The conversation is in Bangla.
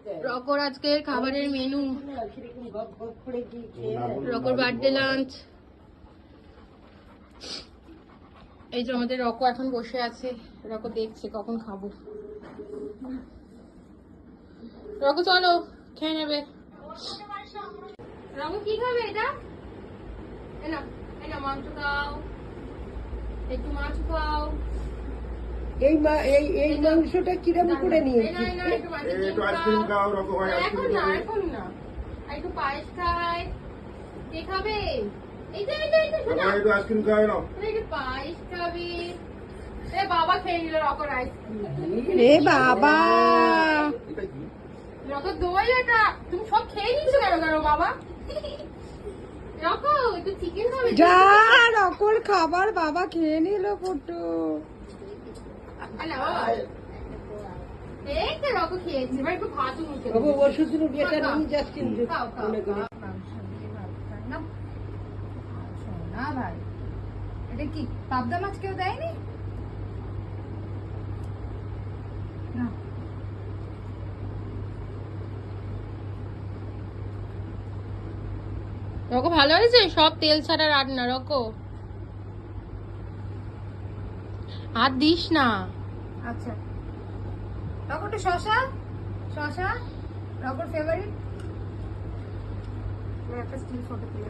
রকর আজকের খাবারের মেনু, রকর বার্থডে লাঞ্চ। এই যে আমাদের রকো এখন বসে আছে, রকো দেখছে কখন খাবো। রকো চলো খেয়ে নেবে। রকো কি খাবে? এটা না মাংস খাও, একটু মাছ খাও। এই মাংসটা কিরম করে নিয়েছি? এখন না একটু পায়েস খাই। কে খাবে? আইসক্রিম খাওয়াই নাও। একটু পায়েস খাবে। এ বাবা খেয়ে নিল রকর আইসক্রিম। রে বাবা, রকর দই। এটা তুমি সব খেয়ে নিচ্ছো কেন বাবা? রকো একটু চিকেন খাবে? যা রকর খাবার বাবা খেয়ে নিল পুটু। রকো খেয়েছি, এবার একটু ভাতও মুখে বাবু ওষুধ রুটিটা নিয়ে যাস কিন্তু মনে করে। না ভাই, এটা কি পাবদা মাছ কেউ দেয়নি? না রকো ভালো হয়েছে, সব তেল ছাড়া রান্না। রকো আর দিস না। আচ্ছা, রকরটা শশা রকর ফেভারিট। একটা স্টিল ফটো তুলে